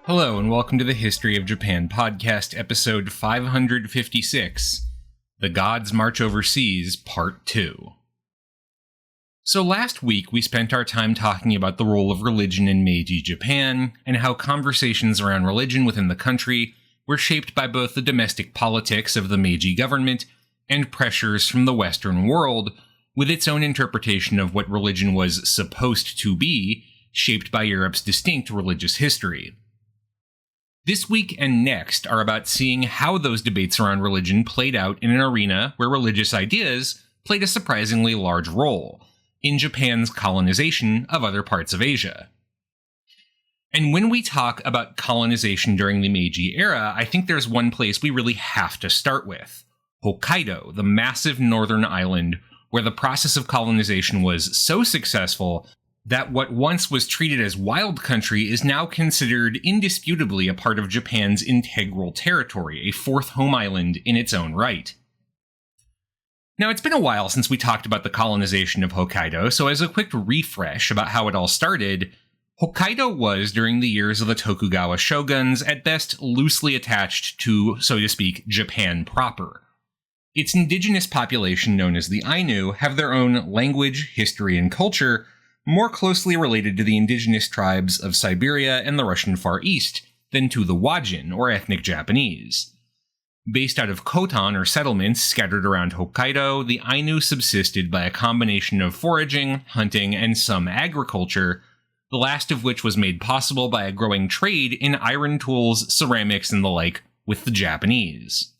Hello and welcome to the History of Japan podcast, episode 556, The Gods March Overseas, Part 2. So last week we spent our time talking about the role of religion in Meiji Japan, and how conversations around religion within the country were shaped by both the domestic politics of the Meiji government and pressures from the Western world, with its own interpretation of what religion was supposed to be, shaped by Europe's distinct religious history. This week and next are about seeing how those debates around religion played out in an arena where religious ideas played a surprisingly large role, in Japan's colonization of other parts of Asia. And when we talk about colonization during the Meiji era, I think there's one place we really have to start with: Hokkaido, the massive northern island where the process of colonization was so successful that what once was treated as wild country is now considered indisputably a part of Japan's integral territory, a fourth home island in its own right. Now, it's been a while since we talked about the colonization of Hokkaido, so as a quick refresh about how it all started, Hokkaido was, during the years of the Tokugawa shoguns, at best loosely attached to, so to speak, Japan proper. Its indigenous population, known as the Ainu, have their own language, history, and culture, more closely related to the indigenous tribes of Siberia and the Russian Far East than to the Wajin, or ethnic Japanese. Based out of kotan, or settlements, scattered around Hokkaido, the Ainu subsisted by a combination of foraging, hunting, and some agriculture, the last of which was made possible by a growing trade in iron tools, ceramics, and the like with the Japanese.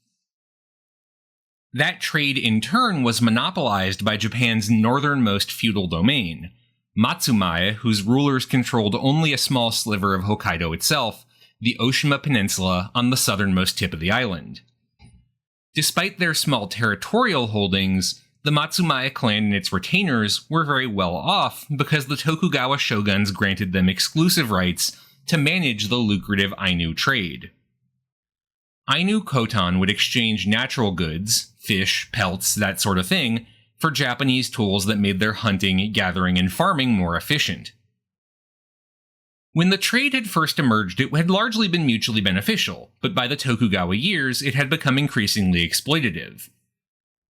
That trade, in turn, was monopolized by Japan's northernmost feudal domain, Matsumae, whose rulers controlled only a small sliver of Hokkaido itself, the Oshima Peninsula on the southernmost tip of the island. Despite their small territorial holdings, the Matsumae clan and its retainers were very well off because the Tokugawa shoguns granted them exclusive rights to manage the lucrative Ainu trade. Ainu kotan would exchange natural goods, fish, pelts, that sort of thing, for Japanese tools that made their hunting, gathering, and farming more efficient. When the trade had first emerged, it had largely been mutually beneficial, but by the Tokugawa years, it had become increasingly exploitative.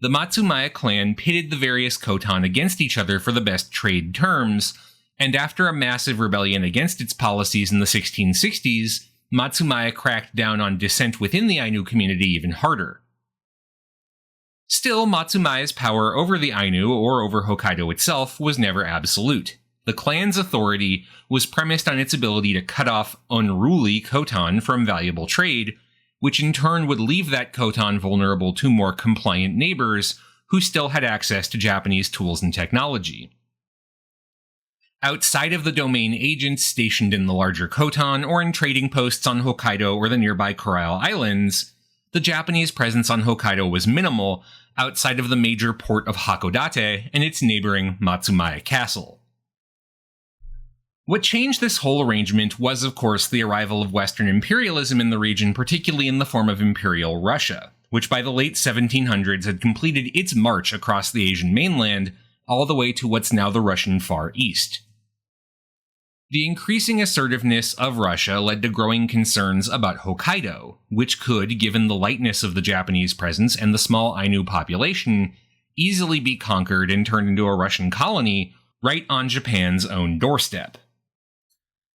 The Matsumae clan pitted the various kotan against each other for the best trade terms, and after a massive rebellion against its policies in the 1660s, Matsumae cracked down on dissent within the Ainu community even harder. Still, Matsumae's power over the Ainu, or over Hokkaido itself, was never absolute. The clan's authority was premised on its ability to cut off unruly kotan from valuable trade, which in turn would leave that kotan vulnerable to more compliant neighbors who still had access to Japanese tools and technology. Outside of the domain agents stationed in the larger kotan or in trading posts on Hokkaido or the nearby Kurile Islands, the Japanese presence on Hokkaido was minimal outside of the major port of Hakodate and its neighboring Matsumae Castle. What changed this whole arrangement was, of course, the arrival of Western imperialism in the region, particularly in the form of Imperial Russia, which by the late 1700s had completed its march across the Asian mainland all the way to what's now the Russian Far East. The increasing assertiveness of Russia led to growing concerns about Hokkaido, which could, given the lightness of the Japanese presence and the small Ainu population, easily be conquered and turned into a Russian colony right on Japan's own doorstep.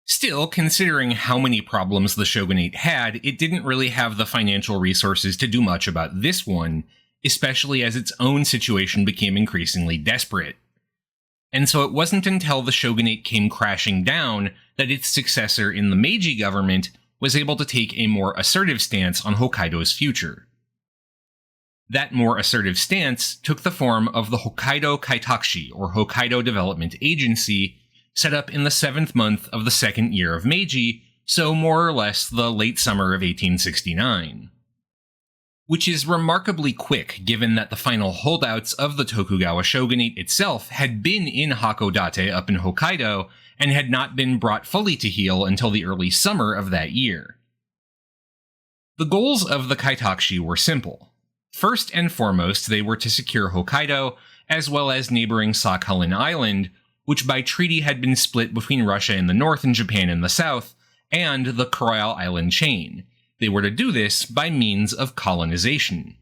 Still, considering how many problems the shogunate had, it didn't really have the financial resources to do much about this one, especially as its own situation became increasingly desperate. And so it wasn't until the shogunate came crashing down that its successor in the Meiji government was able to take a more assertive stance on Hokkaido's future. That more assertive stance took the form of the Hokkaido Kaitakushi, or Hokkaido Development Agency, set up in the 7th month of the 2nd year of Meiji, so more or less the late summer of 1869. Which is remarkably quick given that the final holdouts of the Tokugawa shogunate itself had been in Hakodate up in Hokkaido and had not been brought fully to heel until the early summer of that year. The goals of the Kaitakushi were simple. First and foremost, they were to secure Hokkaido, as well as neighboring Sakhalin Island, which by treaty had been split between Russia in the north and Japan in the south, and the Coral Island chain. They were to do this by means of colonization.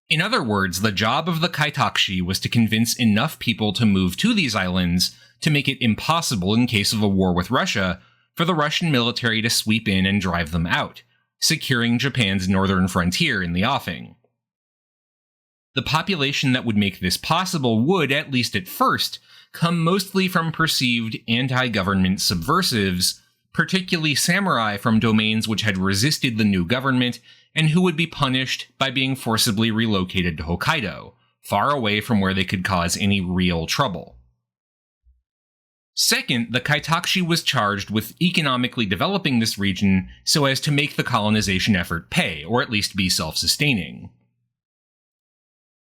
In other words, the job of the Kaitakushi was to convince enough people to move to these islands to make it impossible in case of a war with Russia for the Russian military to sweep in and drive them out, securing Japan's northern frontier in the offing. The population that would make this possible would, at least at first, come mostly from perceived anti-government subversives, particularly samurai from domains which had resisted the new government and who would be punished by being forcibly relocated to Hokkaido, far away from where they could cause any real trouble. Second, the Kaitakushi was charged with economically developing this region so as to make the colonization effort pay, or at least be self-sustaining.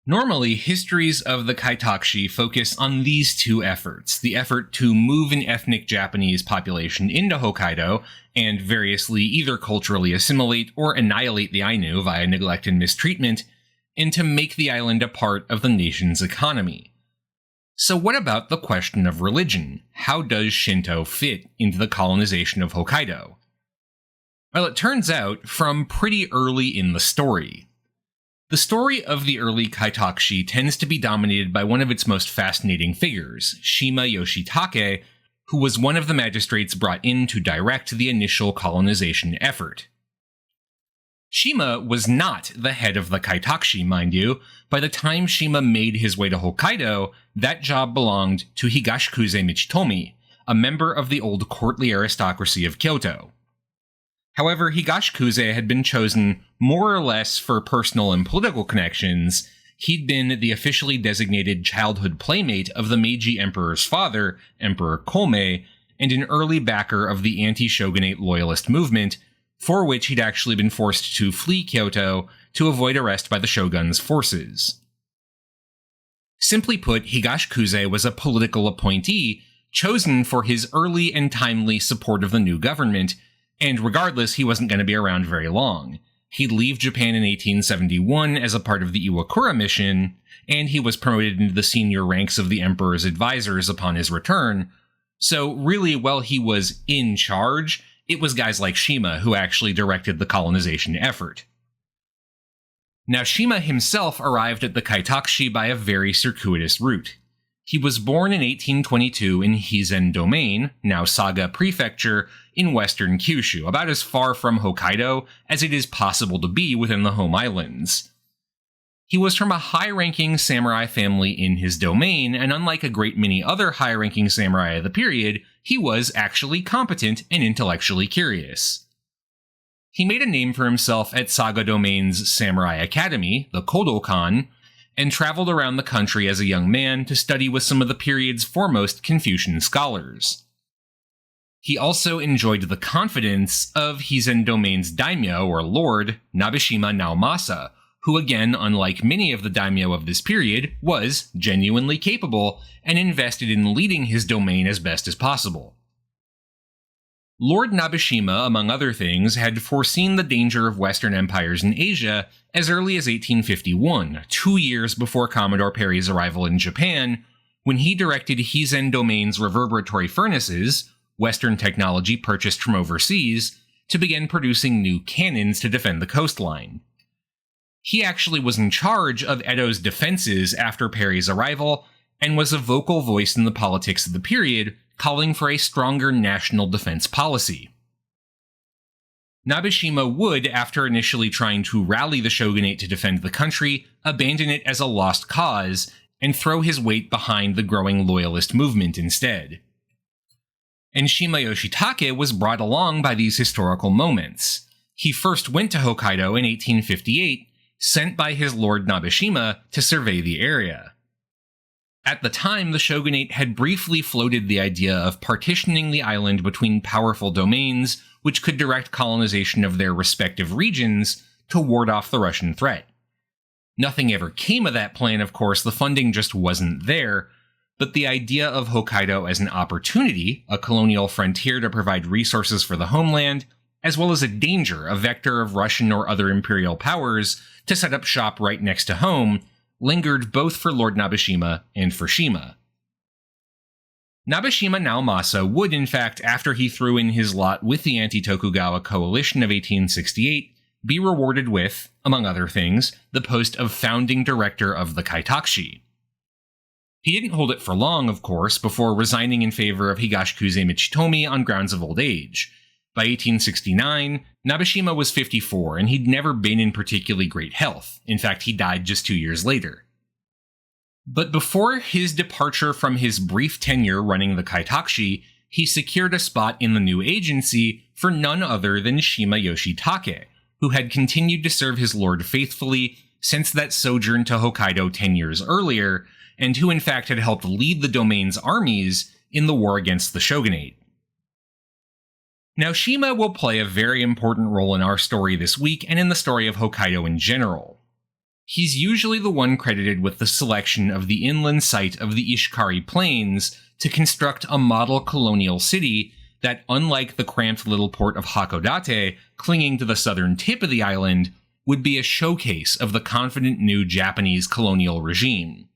Normally, histories of the Kaitakushi focus on these two efforts, the effort to move an ethnic Japanese population into Hokkaido and variously either culturally assimilate or annihilate the Ainu via neglect and mistreatment, and to make the island a part of the nation's economy. So what about the question of religion? How does Shinto fit into the colonization of Hokkaido? Well, it turns out from pretty early in the story. The story of the early Kaitakushi tends to be dominated by one of its most fascinating figures, Shima Yoshitake, who was one of the magistrates brought in to direct the initial colonization effort. Shima was not the head of the Kaitakushi, mind you. By the time Shima made his way to Hokkaido, that job belonged to Higashikuze Michitomi, a member of the old courtly aristocracy of Kyoto. However, Higashikuze had been chosen more or less for personal and political connections. He'd been the officially designated childhood playmate of the Meiji Emperor's father, Emperor Komei, and an early backer of the anti-shogunate loyalist movement, for which he'd actually been forced to flee Kyoto to avoid arrest by the shogun's forces. Simply put, Higashikuze was a political appointee chosen for his early and timely support of the new government, and regardless, he wasn't going to be around very long. He'd leave Japan in 1871 as a part of the Iwakura mission, and he was promoted into the senior ranks of the emperor's advisors upon his return. So really, while he was in charge, it was guys like Shima who actually directed the colonization effort. Now, Shima himself arrived at the Kaitakushi by a very circuitous route. He was born in 1822 in Hizen Domain, now Saga Prefecture, in western Kyushu, about as far from Hokkaido as it is possible to be within the home islands. He was from a high-ranking samurai family in his domain, and unlike a great many other high-ranking samurai of the period, he was actually competent and intellectually curious. He made a name for himself at Saga Domain's Samurai Academy, the Kodokan, and traveled around the country as a young man to study with some of the period's foremost Confucian scholars. He also enjoyed the confidence of Hizen Domain's daimyo, or lord, Nabeshima Naomasa, who again, unlike many of the daimyo of this period, was genuinely capable and invested in leading his domain as best as possible. Lord Nabeshima, among other things, had foreseen the danger of Western empires in Asia as early as 1851, 2 years before Commodore Perry's arrival in Japan, when he directed Hizen Domain's reverberatory furnaces, Western technology purchased from overseas, to begin producing new cannons to defend the coastline. He actually was in charge of Edo's defenses after Perry's arrival, and was a vocal voice in the politics of the period, calling for a stronger national defense policy. Nabeshima would, after initially trying to rally the shogunate to defend the country, abandon it as a lost cause, and throw his weight behind the growing loyalist movement instead. And Shima Yoshitake was brought along by these historical moments. He first went to Hokkaido in 1858, sent by his lord Nabeshima to survey the area. At the time, the shogunate had briefly floated the idea of partitioning the island between powerful domains which could direct colonization of their respective regions to ward off the Russian threat. Nothing ever came of that plan, of course, the funding just wasn't there, but the idea of Hokkaido as an opportunity, a colonial frontier to provide resources for the homeland, as well as a danger, a vector of Russian or other imperial powers to set up shop right next to home, lingered both for Lord Nabeshima and for Shima. Nabeshima Naomasa would, in fact, after he threw in his lot with the anti-Tokugawa coalition of 1868, be rewarded with, among other things, the post of founding director of the Kaitakushi. He didn't hold it for long, of course, before resigning in favor of Higashikuze Michitomi on grounds of old age. By 1869, Nabeshima was 54, and he'd never been in particularly great health. In fact, he died just 2 years later. But before his departure from his brief tenure running the Kaitakushi, he secured a spot in the new agency for none other than Shima Yoshitake, who had continued to serve his lord faithfully since that sojourn to Hokkaido 10 years earlier, and who in fact had helped lead the domain's armies in the war against the shogunate. Now, Shima will play a very important role in our story this week and in the story of Hokkaido in general. He's usually the one credited with the selection of the inland site of the Ishikari Plains to construct a model colonial city that, unlike the cramped little port of Hakodate, clinging to the southern tip of the island, would be a showcase of the confident new Japanese colonial regime.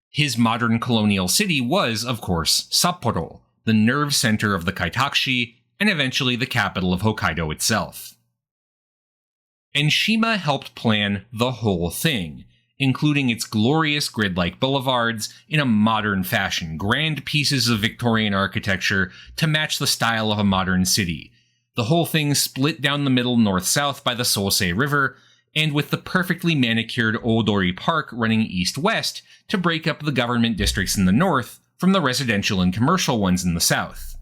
His modern colonial city was, of course, Sapporo, the nerve center of the Kaitakushi, and eventually the capital of Hokkaido itself. And Shima helped plan the whole thing, including its glorious grid-like boulevards in a modern fashion, grand pieces of Victorian architecture to match the style of a modern city, the whole thing split down the middle north-south by the Sosei River, and with the perfectly manicured Odori Park running east-west to break up the government districts in the north from the residential and commercial ones in the south.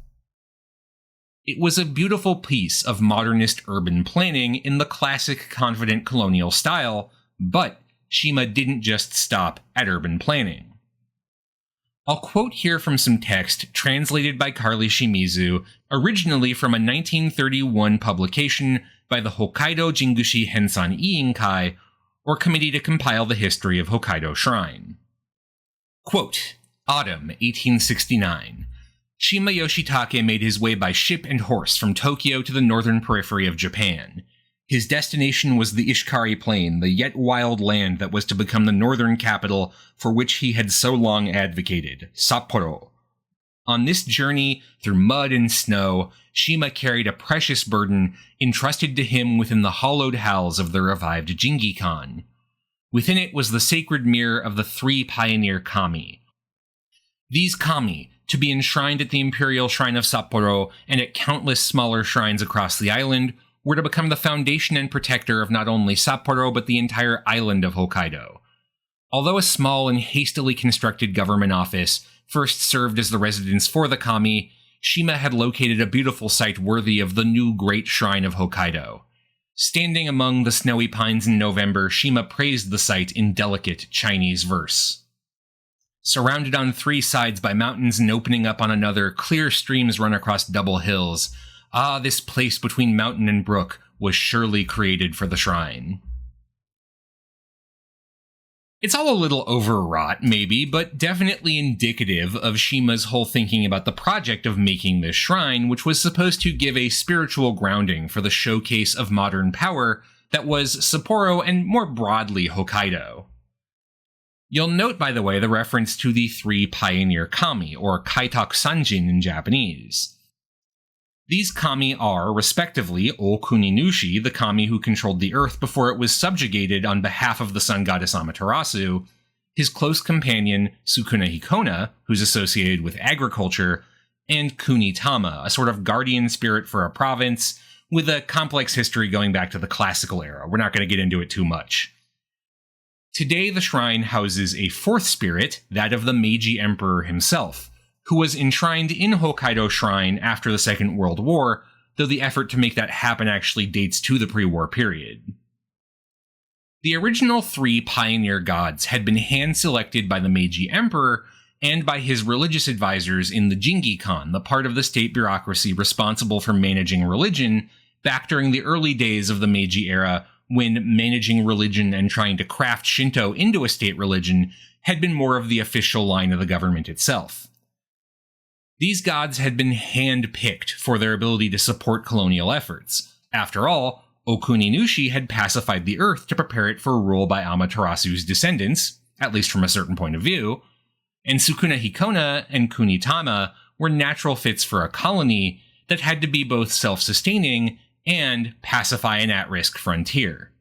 It was a beautiful piece of modernist urban planning in the classic confident colonial style, but Shima didn't just stop at urban planning. I'll quote here from some text translated by Carly Shimizu, originally from a 1931 publication by the Hokkaido Jingushi Hensan Iinkai, or Committee to Compile the History of Hokkaido Shrine. Quote, Autumn 1869. Shima Yoshitake made his way by ship and horse from Tokyo to the northern periphery of Japan. His destination was the Ishikari Plain, the yet wild land that was to become the northern capital for which he had so long advocated, Sapporo. On this journey through mud and snow, Shima carried a precious burden entrusted to him within the hollowed halls of the revived Jingi-kan. Within it was the sacred mirror of the 3 pioneer kami. These kami, to be enshrined at the Imperial Shrine of Sapporo and at countless smaller shrines across the island, were to become the foundation and protector of not only Sapporo but the entire island of Hokkaido. Although a small and hastily constructed government office first served as the residence for the kami, Shima had located a beautiful site worthy of the new Great Shrine of Hokkaido. Standing among the snowy pines in November, Shima praised the site in delicate Chinese verse. Surrounded on 3 sides by mountains and opening up on another, clear streams run across double hills. Ah, this place between mountain and brook was surely created for the shrine. It's all a little overwrought, maybe, but definitely indicative of Shima's whole thinking about the project of making this shrine, which was supposed to give a spiritual grounding for the showcase of modern power that was Sapporo and more broadly Hokkaido. You'll note, by the way, the reference to the 3 pioneer kami, or Kaitaku Sanjin in Japanese. These kami are, respectively, O-Kuni-Nushi, the kami who controlled the earth before it was subjugated on behalf of the sun goddess Amaterasu, his close companion, Sukuna Hikona, who's associated with agriculture, and Kunitama, a sort of guardian spirit for a province, with a complex history going back to the classical era. We're not going to get into it too much. Today, the shrine houses a 4th spirit, that of the Meiji Emperor himself, who was enshrined in Hokkaido Shrine after the Second World War, though the effort to make that happen actually dates to the pre-war period. The original 3 pioneer gods had been hand-selected by the Meiji Emperor and by his religious advisors in the Jingi-kan, the part of the state bureaucracy responsible for managing religion, back during the early days of the Meiji era, when managing religion and trying to craft Shinto into a state religion had been more of the official line of the government itself. These gods had been hand-picked for their ability to support colonial efforts. After all, O-Kuni-Nushi had pacified the earth to prepare it for rule by Amaterasu's descendants, at least from a certain point of view, and Sukuna Hikona and Kunitama were natural fits for a colony that had to be both self-sustaining and pacify an at-risk frontier.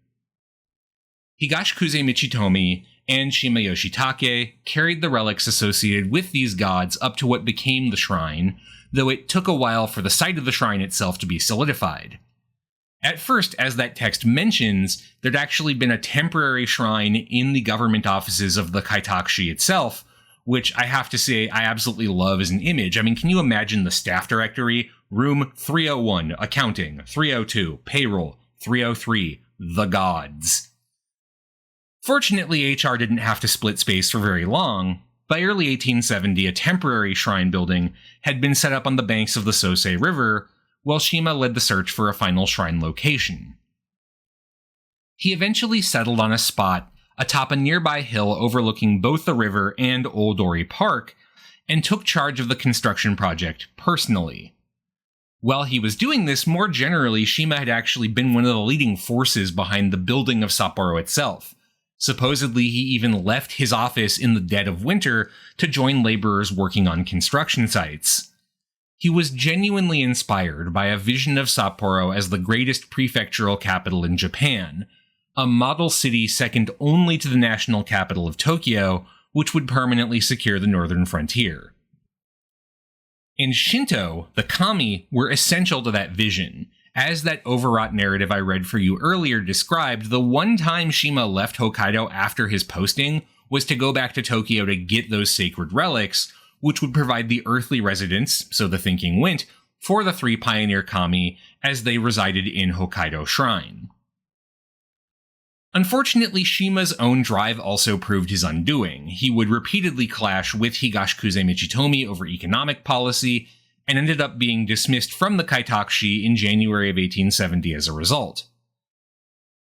Higashikuze Michitomi and Shima Yoshitake carried the relics associated with these gods up to what became the shrine, though it took a while for the site of the shrine itself to be solidified. At first, as that text mentions, there'd actually been a temporary shrine in the government offices of the Kaitakushi itself, which I have to say I absolutely love as an image. I mean, can you imagine the staff directory? Room 301, accounting, 302, payroll, 303, the gods. Fortunately, HR didn't have to split space for very long. By early 1870, a temporary shrine building had been set up on the banks of the Sosei River, while Shima led the search for a final shrine location. He eventually settled on a spot atop a nearby hill overlooking both the river and Old Ori Park, and took charge of the construction project personally. While he was doing this, more generally, Shima had actually been one of the leading forces behind the building of Sapporo itself. Supposedly, he even left his office in the dead of winter to join laborers working on construction sites. He was genuinely inspired by a vision of Sapporo as the greatest prefectural capital in Japan, a model city second only to the national capital of Tokyo, which would permanently secure the northern frontier. And Shinto, the kami, were essential to that vision. As that overwrought narrative I read for you earlier described, the one time Shima left Hokkaido after his posting was to go back to Tokyo to get those sacred relics, which would provide the earthly residence, so the thinking went, for the three pioneer kami as they resided in Hokkaido Shrine. Unfortunately, Shima's own drive also proved his undoing. He would repeatedly clash with Higashikuze Michitomi over economic policy, and ended up being dismissed from the Kaitakushi in January of 1870 as a result.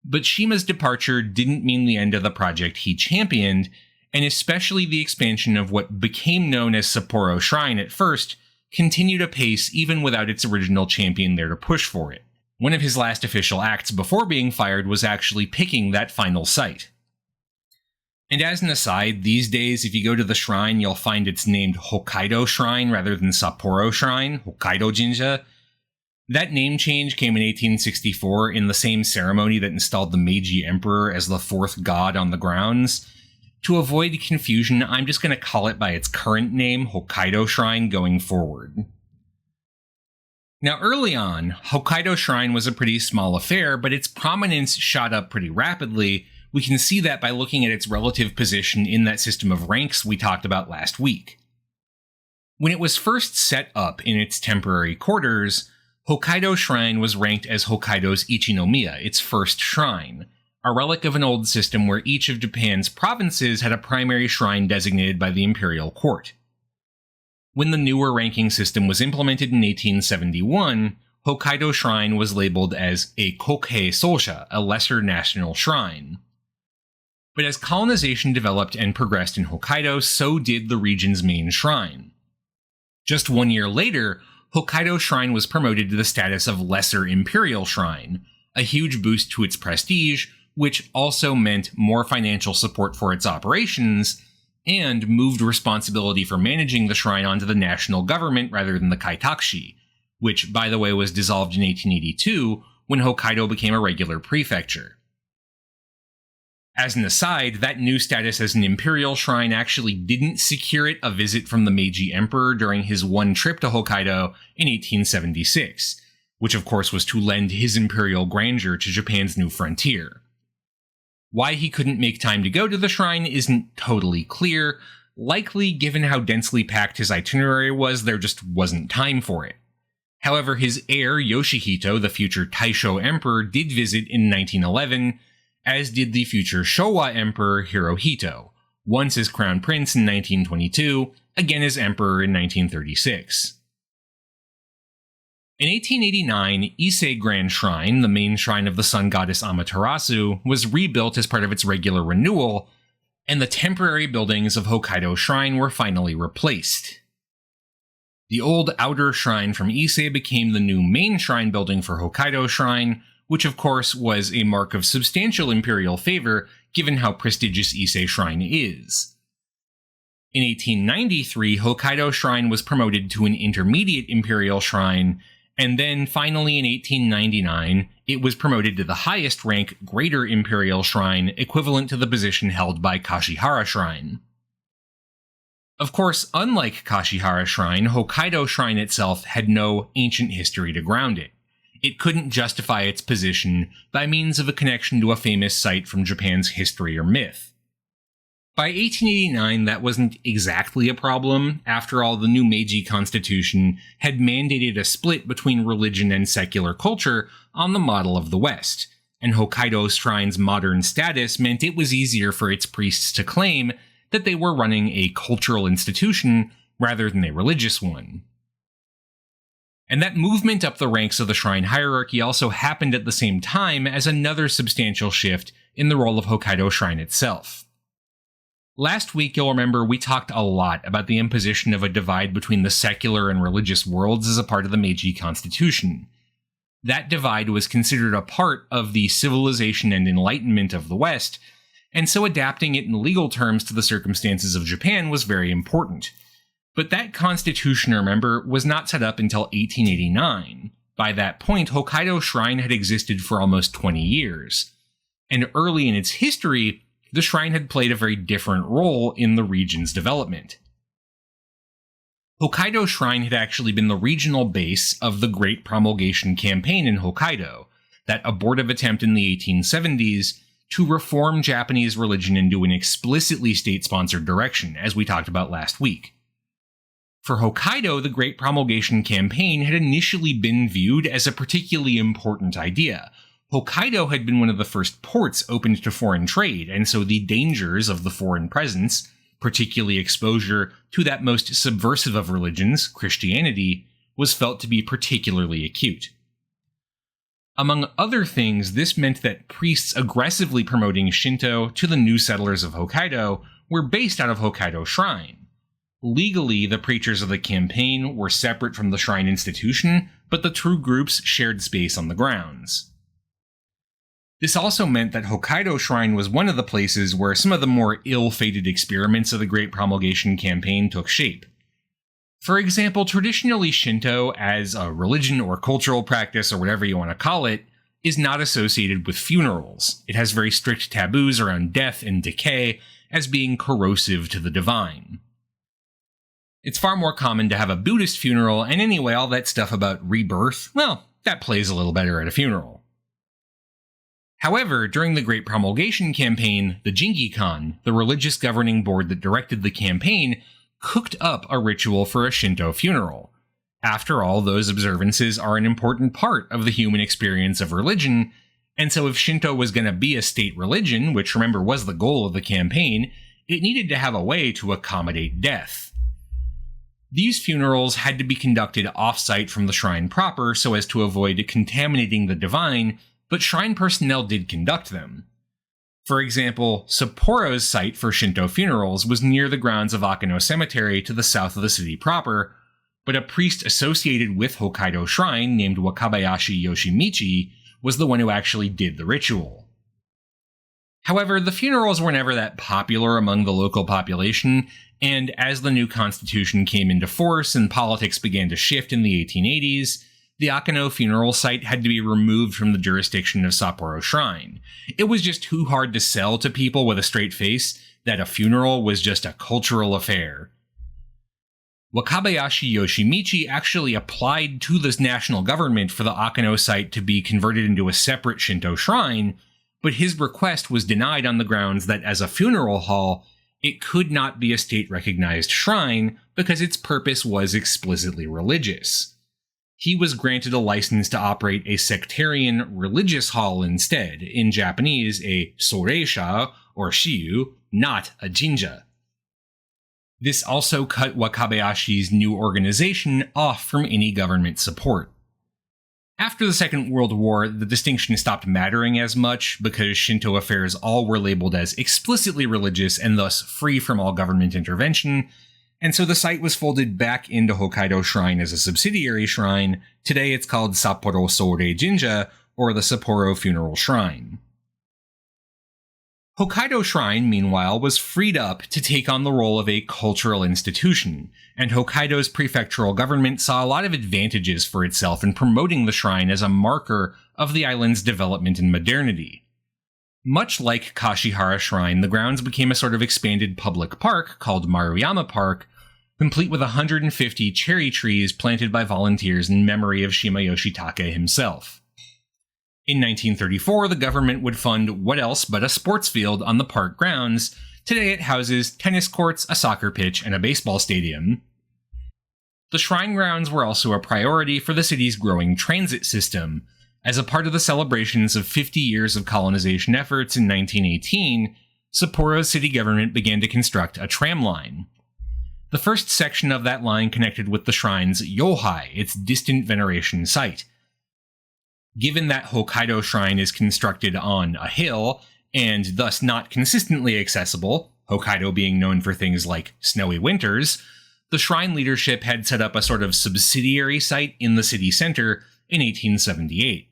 But Shima's departure didn't mean the end of the project he championed, and especially the expansion of what became known as Sapporo Shrine at first continued apace even without its original champion there to push for it. One of his last official acts before being fired was actually picking that final site. And as an aside, these days if you go to the shrine you'll find it's named Hokkaido Shrine rather than Sapporo Shrine, Hokkaido Jinja. That name change came in 1864 in the same ceremony that installed the Meiji Emperor as the fourth god on the grounds. To avoid confusion, I'm just going to call it by its current name, Hokkaido Shrine, going forward. Now early on, Hokkaido Shrine was a pretty small affair, but its prominence shot up pretty rapidly. We can see that by looking at its relative position in that system of ranks we talked about last week. When it was first set up in its temporary quarters, Hokkaido Shrine was ranked as Hokkaido's Ichinomiya, its first shrine, a relic of an old system where each of Japan's provinces had a primary shrine designated by the imperial court. When the newer ranking system was implemented in 1871, Hokkaido Shrine was labeled as a Kokkei Sosha, a lesser national shrine. But as colonization developed and progressed in Hokkaido, so did the region's main shrine. Just 1 year later, Hokkaido Shrine was promoted to the status of Lesser Imperial Shrine, a huge boost to its prestige, which also meant more financial support for its operations, and moved responsibility for managing the shrine onto the national government rather than the Kaitakushi, which, by the way, was dissolved in 1882 when Hokkaido became a regular prefecture. As an aside, that new status as an imperial shrine actually didn't secure it a visit from the Meiji Emperor during his one trip to Hokkaido in 1876, which of course was to lend his imperial grandeur to Japan's new frontier. Why he couldn't make time to go to the shrine isn't totally clear. Likely, given how densely packed his itinerary was, there just wasn't time for it. However, his heir Yoshihito, the future Taisho Emperor, did visit in 1911, as did the future Showa Emperor Hirohito, once as crown prince in 1922, again as emperor in 1936. In 1889, Ise Grand Shrine, the main shrine of the sun goddess Amaterasu, was rebuilt as part of its regular renewal, and the temporary buildings of Hokkaido Shrine were finally replaced. The old outer shrine from Ise became the new main shrine building for Hokkaido Shrine, which of course was a mark of substantial imperial favor given how prestigious Ise Shrine is. In 1893, Hokkaido Shrine was promoted to an intermediate imperial shrine, and then finally in 1899, it was promoted to the highest rank Greater Imperial Shrine, equivalent to the position held by Kashihara Shrine. Of course, unlike Kashihara Shrine, Hokkaido Shrine itself had no ancient history to ground it. It couldn't justify its position by means of a connection to a famous site from Japan's history or myth. By 1889, that wasn't exactly a problem. After all, the new Meiji Constitution had mandated a split between religion and secular culture on the model of the West, and Hokkaido Shrine's modern status meant it was easier for its priests to claim that they were running a cultural institution rather than a religious one. And that movement up the ranks of the shrine hierarchy also happened at the same time as another substantial shift in the role of Hokkaido Shrine itself. Last week, you'll remember we talked a lot about the imposition of a divide between the secular and religious worlds as a part of the Meiji Constitution. That divide was considered a part of the civilization and enlightenment of the West, and so adapting it in legal terms to the circumstances of Japan was very important. But that constitution, remember, was not set up until 1889. By that point, Hokkaido Shrine had existed for almost 20 years. And early in its history, the shrine had played a very different role in the region's development. Hokkaido Shrine had actually been the regional base of the Great Promulgation Campaign in Hokkaido, that abortive attempt in the 1870s to reform Japanese religion into an explicitly state-sponsored direction, as we talked about last week. For Hokkaido, the Great Promulgation Campaign had initially been viewed as a particularly important idea. Hokkaido had been one of the first ports opened to foreign trade, and so the dangers of the foreign presence, particularly exposure to that most subversive of religions, Christianity, was felt to be particularly acute. Among other things, this meant that priests aggressively promoting Shinto to the new settlers of Hokkaido were based out of Hokkaido Shrine. Legally, the preachers of the campaign were separate from the shrine institution, but the two groups shared space on the grounds. This also meant that Hokkaido Shrine was one of the places where some of the more ill-fated experiments of the Great Promulgation Campaign took shape. For example, traditionally Shinto, as a religion or cultural practice or whatever you want to call it, is not associated with funerals. It has very strict taboos around death and decay as being corrosive to the divine. It's far more common to have a Buddhist funeral, and anyway, all that stuff about rebirth, well, that plays a little better at a funeral. However, during the Great Promulgation Campaign, the Jingi-kan, the religious governing board that directed the campaign, cooked up a ritual for a Shinto funeral. After all, those observances are an important part of the human experience of religion, and so if Shinto was going to be a state religion, which remember was the goal of the campaign, it needed to have a way to accommodate death. These funerals had to be conducted off-site from the shrine proper so as to avoid contaminating the divine, but shrine personnel did conduct them. For example, Sapporo's site for Shinto funerals was near the grounds of Akano Cemetery to the south of the city proper, but a priest associated with Hokkaido Shrine named Wakabayashi Yoshimichi was the one who actually did the ritual. However, the funerals were never that popular among the local population, and as the new constitution came into force and politics began to shift in the 1880s, the Akano funeral site had to be removed from the jurisdiction of Sapporo Shrine. It was just too hard to sell to people with a straight face that a funeral was just a cultural affair. Wakabayashi Yoshimichi actually applied to the national government for the Akano site to be converted into a separate Shinto shrine, but his request was denied on the grounds that as a funeral hall, it could not be a state-recognized shrine because its purpose was explicitly religious. He was granted a license to operate a sectarian religious hall instead, in Japanese a soreisha, or shiyu, not a jinja. This also cut Wakabayashi's new organization off from any government support. After the Second World War, the distinction stopped mattering as much because Shinto affairs all were labeled as explicitly religious and thus free from all government intervention, and so the site was folded back into Hokkaido Shrine as a subsidiary shrine. Today it's called Sapporo Sorei Jinja, or the Sapporo Funeral Shrine. Hokkaido Shrine, meanwhile, was freed up to take on the role of a cultural institution, and Hokkaido's prefectural government saw a lot of advantages for itself in promoting the shrine as a marker of the island's development and modernity. Much like Kashihara Shrine, the grounds became a sort of expanded public park called Maruyama Park, complete with 150 cherry trees planted by volunteers in memory of Shima Yoshitake himself. In 1934, the government would fund what else but a sports field on the park grounds. Today it houses tennis courts, a soccer pitch, and a baseball stadium. The shrine grounds were also a priority for the city's growing transit system. As a part of the celebrations of 50 years of colonization efforts in 1918, Sapporo's city government began to construct a tram line. The first section of that line connected with the shrine's Yohai, its distant veneration site. Given that Hokkaido Shrine is constructed on a hill, and thus not consistently accessible, Hokkaido being known for things like snowy winters, the shrine leadership had set up a sort of subsidiary site in the city center in 1878.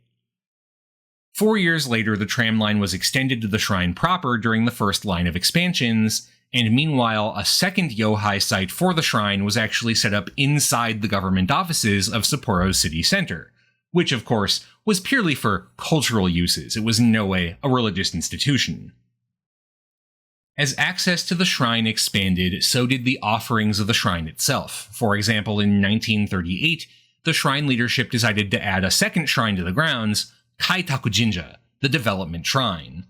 4 years later, the tram line was extended to the shrine proper during the first line of expansions, and meanwhile, a second Yohai site for the shrine was actually set up inside the government offices of Sapporo's city center, which, of course, was purely for cultural uses. It was in no way a religious institution. As access to the shrine expanded, so did the offerings of the shrine itself. For example, in 1938, the shrine leadership decided to add a second shrine to the grounds, Kaitaku Jinja, the development shrine.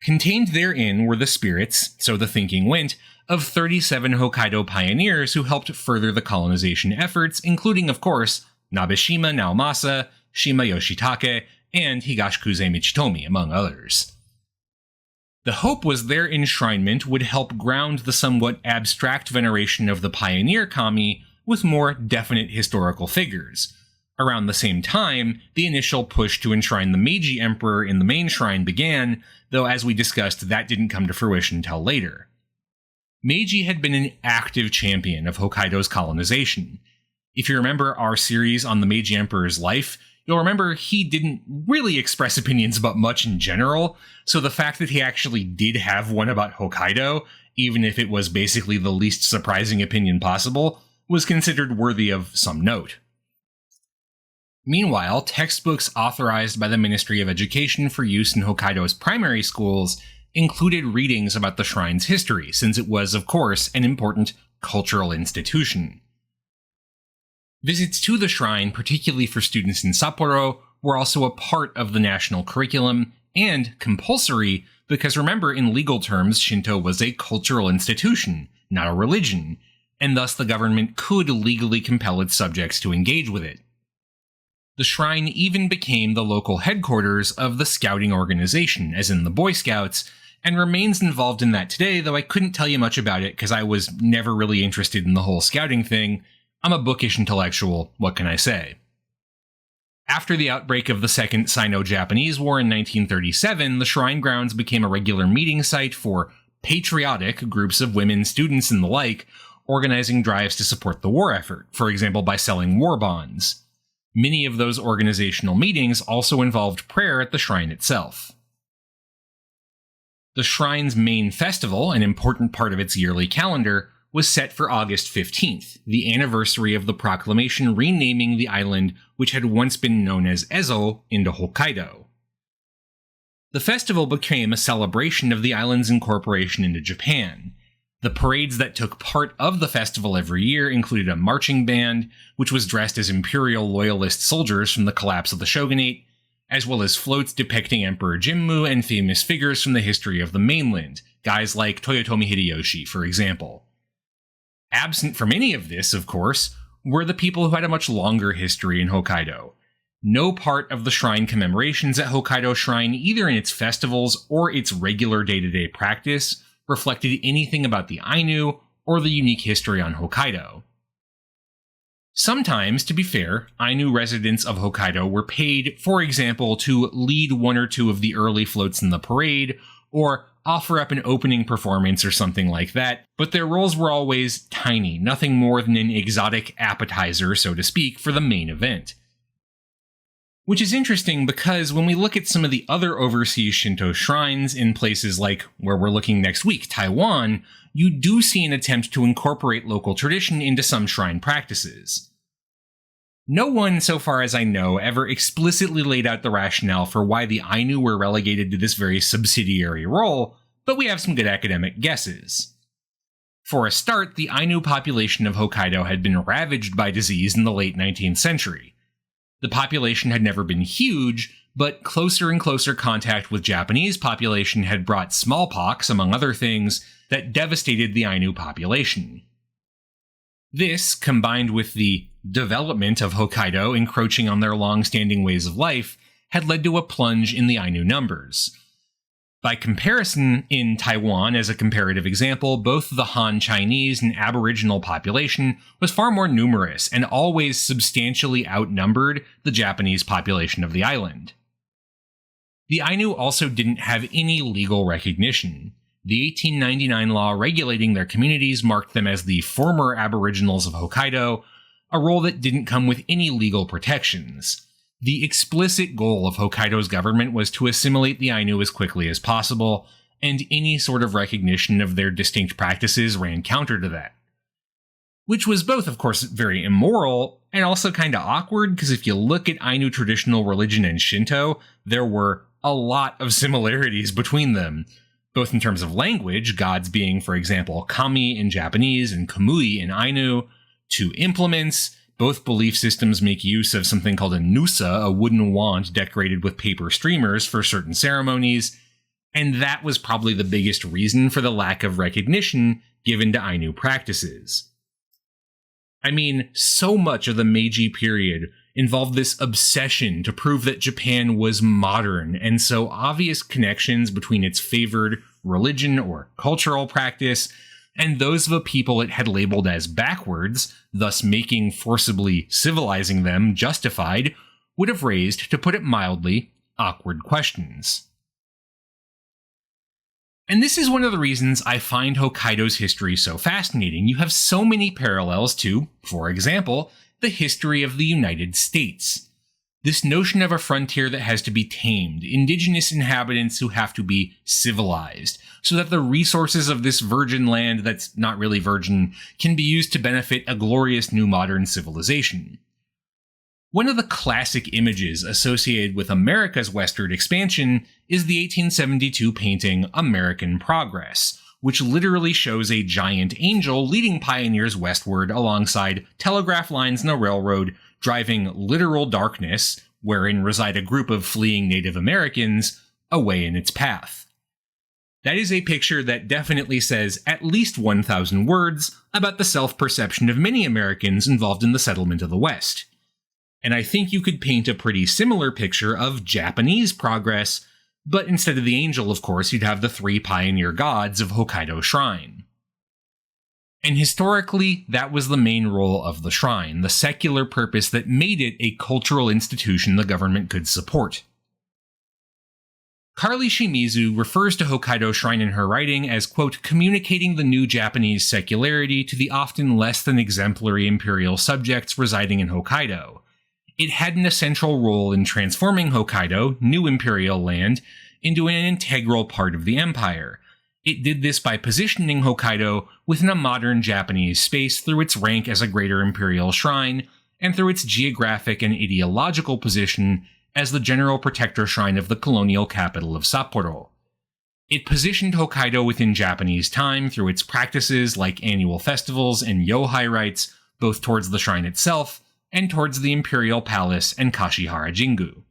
Contained therein were the spirits, so the thinking went, of 37 Hokkaido pioneers who helped further the colonization efforts, including, of course, Nabeshima Naomasa, Shima Yoshitake, and Higashikuze Michitomi, among others. The hope was their enshrinement would help ground the somewhat abstract veneration of the pioneer kami with more definite historical figures. Around the same time, the initial push to enshrine the Meiji Emperor in the main shrine began, though as we discussed, that didn't come to fruition until later. Meiji had been an active champion of Hokkaido's colonization. If you remember our series on the Meiji Emperor's life, you'll remember he didn't really express opinions about much in general, so the fact that he actually did have one about Hokkaido, even if it was basically the least surprising opinion possible, was considered worthy of some note. Meanwhile, textbooks authorized by the Ministry of Education for use in Hokkaido's primary schools included readings about the shrine's history, since it was, of course, an important cultural institution. Visits to the shrine, particularly for students in Sapporo, were also a part of the national curriculum, and compulsory, because remember, in legal terms, Shinto was a cultural institution, not a religion, and thus the government could legally compel its subjects to engage with it. The shrine even became the local headquarters of the scouting organization, as in the Boy Scouts, and remains involved in that today, though I couldn't tell you much about it because I was never really interested in the whole scouting thing. I'm a bookish intellectual, what can I say? After the outbreak of the Second Sino-Japanese War in 1937, the shrine grounds became a regular meeting site for patriotic groups of women, students, and the like, organizing drives to support the war effort, for example by selling war bonds. Many of those organizational meetings also involved prayer at the shrine itself. The shrine's main festival, an important part of its yearly calendar, was set for August 15th, the anniversary of the proclamation renaming the island which had once been known as Ezo into Hokkaido. The festival became a celebration of the island's incorporation into Japan. The parades that took part of the festival every year included a marching band, which was dressed as imperial loyalist soldiers from the collapse of the shogunate, as well as floats depicting Emperor Jimmu and famous figures from the history of the mainland, guys like Toyotomi Hideyoshi, for example. Absent from any of this, of course, were the people who had a much longer history in Hokkaido. No part of the shrine commemorations at Hokkaido Shrine, either in its festivals or its regular day-to-day practice, reflected anything about the Ainu or the unique history on Hokkaido. Sometimes, to be fair, Ainu residents of Hokkaido were paid, for example, to lead one or two of the early floats in the parade, or offer up an opening performance or something like that, but their roles were always tiny, nothing more than an exotic appetizer, so to speak, for the main event. Which is interesting because when we look at some of the other overseas Shinto shrines in places like where we're looking next week, Taiwan, you do see an attempt to incorporate local tradition into some shrine practices. No one, so far as I know, ever explicitly laid out the rationale for why the Ainu were relegated to this very subsidiary role, but we have some good academic guesses. For a start, the Ainu population of Hokkaido had been ravaged by disease in the late 19th century. The population had never been huge, but closer and closer contact with Japanese population had brought smallpox, among other things, that devastated the Ainu population. This, combined with the development of Hokkaido encroaching on their long-standing ways of life, had led to a plunge in the Ainu numbers. By comparison, in Taiwan, as a comparative example, both the Han Chinese and Aboriginal population was far more numerous and always substantially outnumbered the Japanese population of the island. The Ainu also didn't have any legal recognition. The 1899 law regulating their communities marked them as the former Aboriginals of Hokkaido, a role that didn't come with any legal protections. The explicit goal of Hokkaido's government was to assimilate the Ainu as quickly as possible, and any sort of recognition of their distinct practices ran counter to that. Which was both, of course, very immoral, and also kinda awkward, because if you look at Ainu traditional religion and Shinto, there were a lot of similarities between them, both in terms of language, gods being, for example, Kami in Japanese and Kamui in Ainu, to implements. Both belief systems make use of something called a nusa, a wooden wand decorated with paper streamers for certain ceremonies, and that was probably the biggest reason for the lack of recognition given to Ainu practices. I mean, so much of the Meiji period involved this obsession to prove that Japan was modern, and so obvious connections between its favored religion or cultural practice and those of a people it had labeled as backwards, thus making forcibly civilizing them justified, would have raised, to put it mildly, awkward questions. And this is one of the reasons I find Hokkaido's history so fascinating. You have so many parallels to, for example, the history of the United States. This notion of a frontier that has to be tamed, indigenous inhabitants who have to be civilized, so that the resources of this virgin land that's not really virgin can be used to benefit a glorious new modern civilization. One of the classic images associated with America's westward expansion is the 1872 painting American Progress, which literally shows a giant angel leading pioneers westward alongside telegraph lines and a railroad, driving literal darkness, wherein reside a group of fleeing Native Americans, away in its path. That is a picture that definitely says at least 1,000 words about the self-perception of many Americans involved in the settlement of the West. And I think you could paint a pretty similar picture of Japanese progress, but instead of the angel, of course, you'd have the three pioneer gods of Hokkaido Shrine. And historically, that was the main role of the shrine, the secular purpose that made it a cultural institution the government could support. Carly Shimizu refers to Hokkaido Shrine in her writing as, quote, communicating the new Japanese secularity to the often less than exemplary imperial subjects residing in Hokkaido. It had an essential role in transforming Hokkaido, new imperial land, into an integral part of the empire. It did this by positioning Hokkaido within a modern Japanese space through its rank as a greater imperial shrine, and through its geographic and ideological position as the general protector shrine of the colonial capital of Sapporo. It positioned Hokkaido within Japanese time through its practices like annual festivals and yohai rites, both towards the shrine itself and towards the imperial palace and Kashihara Jingu.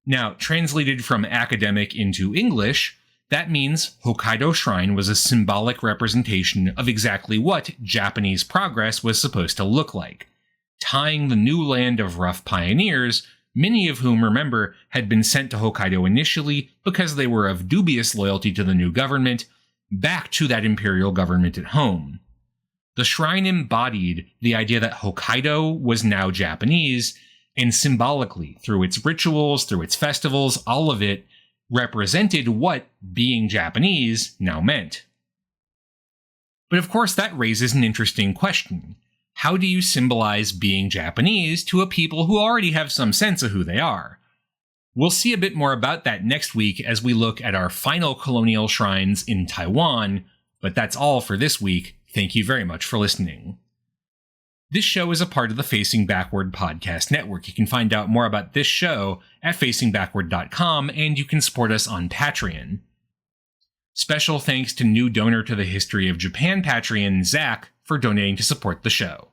Now, translated from academic into English, that means Hokkaido Shrine was a symbolic representation of exactly what Japanese progress was supposed to look like, tying the new land of rough pioneers, many of whom, remember, had been sent to Hokkaido initially because they were of dubious loyalty to the new government, back to that imperial government at home. The shrine embodied the idea that Hokkaido was now Japanese, and symbolically, through its rituals, through its festivals, all of it represented what being Japanese now meant. But of course, that raises an interesting question. How do you symbolize being Japanese to a people who already have some sense of who they are? We'll see a bit more about that next week as we look at our final colonial shrines in Taiwan, but that's all for this week. Thank you very much for listening. This show is a part of the Facing Backward podcast network. You can find out more about this show at facingbackward.com, and you can support us on Patreon. Special thanks to new donor to the History of Japan Patreon, Zach, for donating to support the show.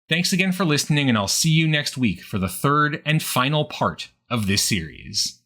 Thanks again for listening, and I'll see you next week for the third and final part of this series.